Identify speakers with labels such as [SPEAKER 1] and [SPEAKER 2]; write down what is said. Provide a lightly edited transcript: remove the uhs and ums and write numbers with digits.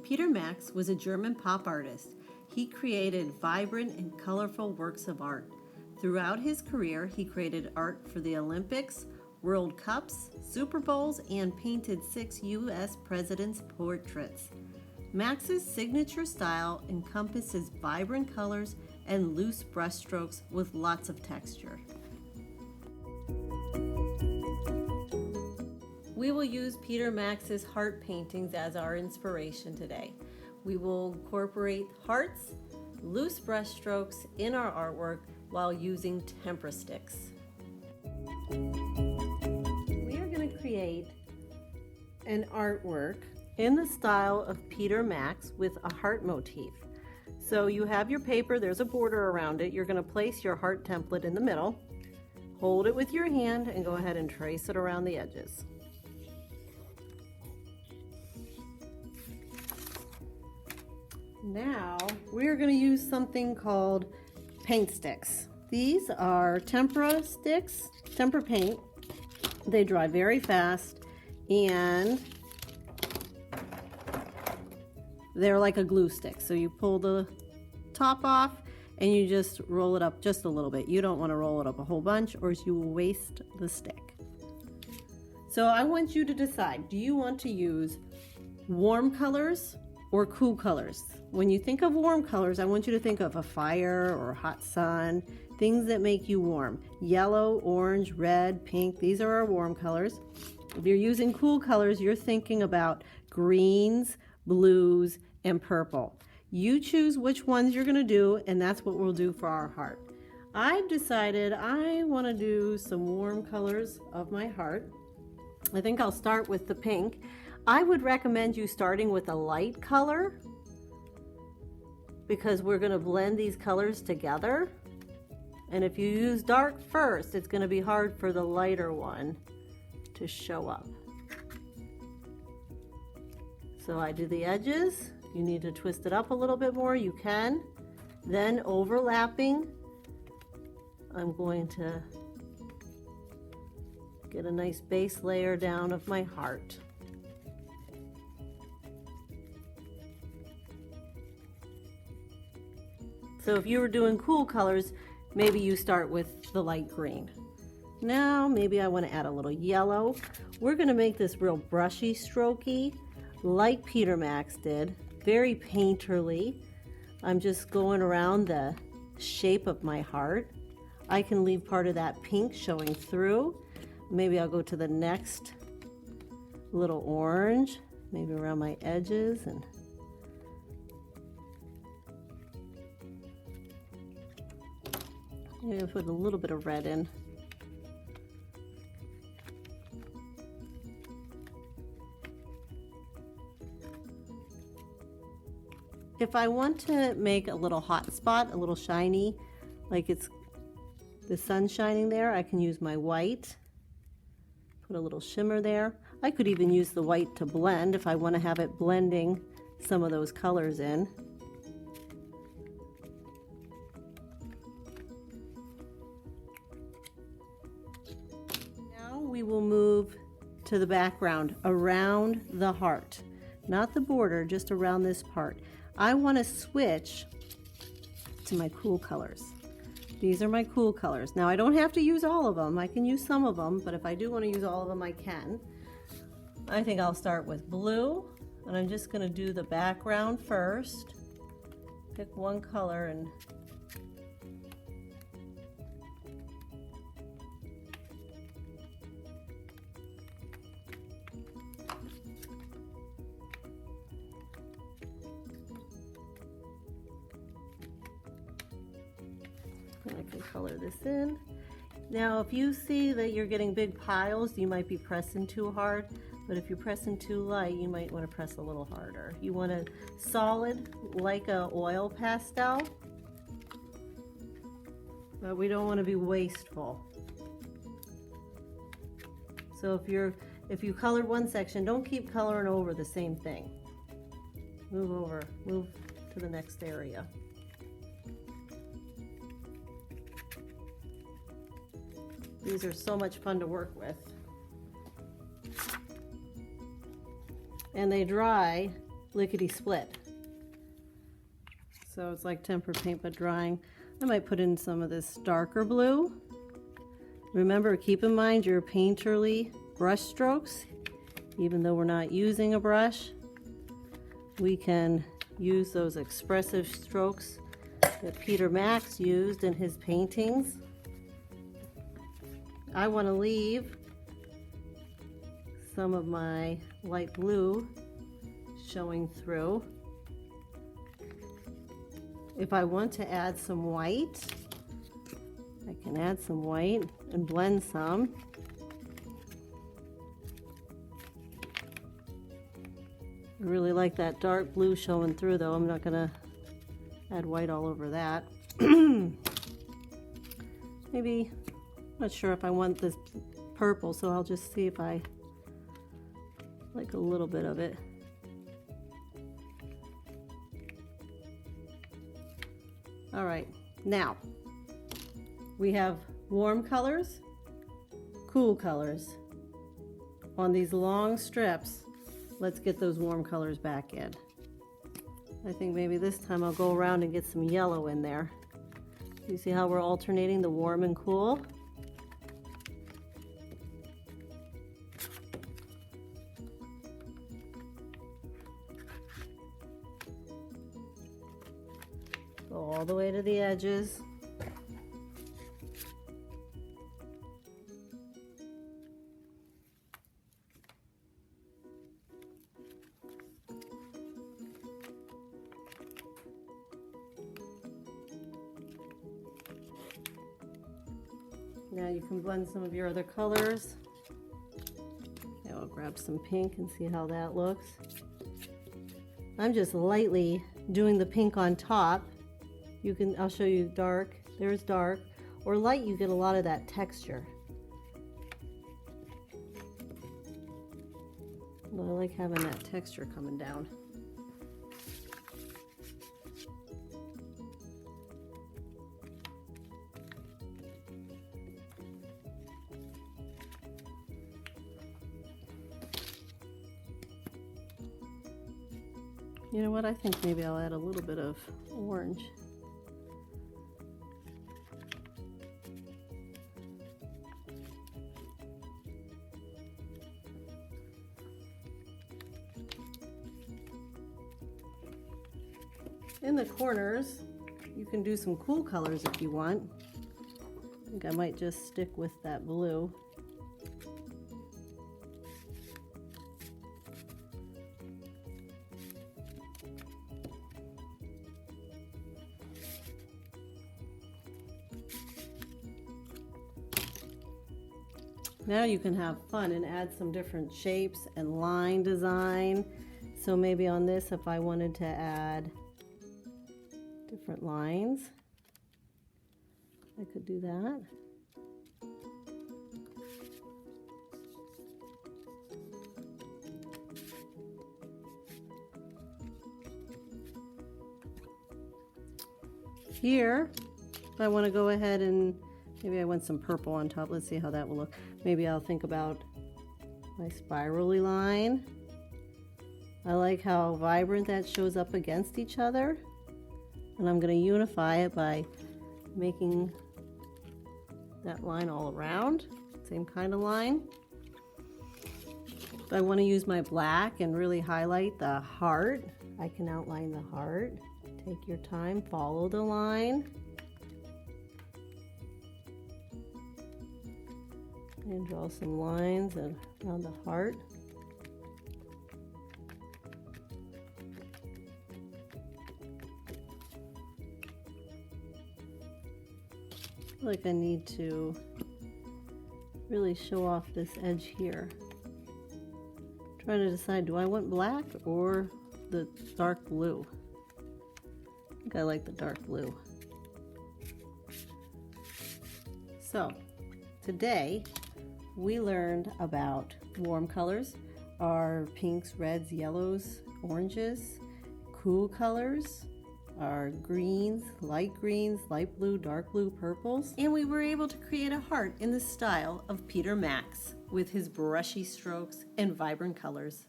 [SPEAKER 1] Peter Max was a German pop artist. He created vibrant and colorful works of art. Throughout his career, he created art for the Olympics, World Cups, Super Bowls, and painted 6 U.S. presidents' portraits. Max's signature style encompasses vibrant colors and loose brushstrokes with lots of texture. We will use Peter Max's heart paintings as our inspiration today. We will incorporate hearts, loose brushstrokes in our artwork while using tempera sticks. We are going to create an artwork in the style of Peter Max with a heart motif. So you have your paper, there's a border around it. You're going to place your heart template in the middle, hold it with your hand, and go ahead and trace it around the edges. Now we're going to use something called paint sticks. These are tempera sticks, tempera paint. They dry very fast and they're like a glue stick. So you pull the top off and you just roll it up just a little bit. You don't want to roll it up a whole bunch or you will waste the stick. So I want you to decide, do you want to use warm colors or cool colors? When you think of warm colors, I want you to think of a fire or hot sun, things that make you warm. Yellow, orange, red, pink, these are our warm colors. If you're using cool colors, you're thinking about greens, blues, and purple. You choose which ones you're going to do, and that's what we'll do for our heart. I've decided I want to do some warm colors of my heart. I think I'll start with the pink. I would recommend you starting with a light color because we're going to blend these colors together. And if you use dark first, it's going to be hard for the lighter one to show up. So I do the edges. You need to twist it up a little bit more, you can. Then overlapping, I'm going to get a nice base layer down of my heart. So if you were doing cool colors, maybe you start with the light green. Now maybe I want to add a little yellow. We're going to make this real brushy, strokey, like Peter Max did, very painterly. I'm just going around the shape of my heart. I can leave part of that pink showing through. Maybe I'll go to the next little orange, maybe around my edges, and maybe I'll put a little bit of red in. If I want to make a little hot spot, a little shiny, like it's the sun shining there, I can use my white, put a little shimmer there. I could even use the white to blend if I want to have it blending some of those colors in. Now we will move to the background around the heart, not the border, just around this part. I want to switch to my cool colors. These are my cool colors. Now I don't have to use all of them. I can use some of them, but if I do want to use all of them, I can. I think I'll start with blue, and I'm just going to do the background first. Pick one color and I can color this in. Now if you see that you're getting big piles, you might be pressing too hard, but if you're pressing too light, you might want to press a little harder. You want a solid, like a oil pastel, but we don't want to be wasteful. So if you colored one section, don't keep coloring over the same thing. Move to the next area. These are so much fun to work with. And they dry lickety split. So it's like tempera paint but drying. I might put in some of this darker blue. Remember, keep in mind your painterly brush strokes. Even though we're not using a brush, we can use those expressive strokes that Peter Max used in his paintings. I want to leave some of my light blue showing through. If I want to add some white, I can add some white and blend some. I really like that dark blue showing through though. I'm not gonna add white all over that. Maybe, I'm not sure if I want this purple, so I'll just see if I like a little bit of it. All right, now we have warm colors, cool colors. On these long strips, let's get those warm colors back in. I think maybe this time I'll go around and get some yellow in there. You see how we're alternating the warm and cool? Go all the way to the edges. Now you can blend some of your other colors. Now I'll grab some pink and see how that looks. I'm just lightly doing the pink on top. I'll show you dark, there's dark, or light, you get a lot of that texture. But I like having that texture coming down. You know what, I think maybe I'll add a little bit of orange. In the corners, you can do some cool colors if you want. I think I might just stick with that blue. Now you can have fun and add some different shapes and line design. So maybe on this, if I wanted to add different lines, I could do that. Here, if I want to go ahead and maybe I want some purple on top. Let's see how that will look. Maybe I'll think about my spirally line. I like how vibrant that shows up against each other. And I'm going to unify it by making that line all around. Same kind of line. If I want to use my black and really highlight the heart, I can outline the heart. Take your time, follow the line. And draw some lines around the heart. I feel like I need to really show off this edge here. I'm trying to decide, do I want black or the dark blue? I think I like the dark blue. So today we learned about warm colors, our pinks, reds, yellows, oranges, cool colors, our greens, light blue, dark blue, purples. And we were able to create a heart in the style of Peter Max with his brushy strokes and vibrant colors.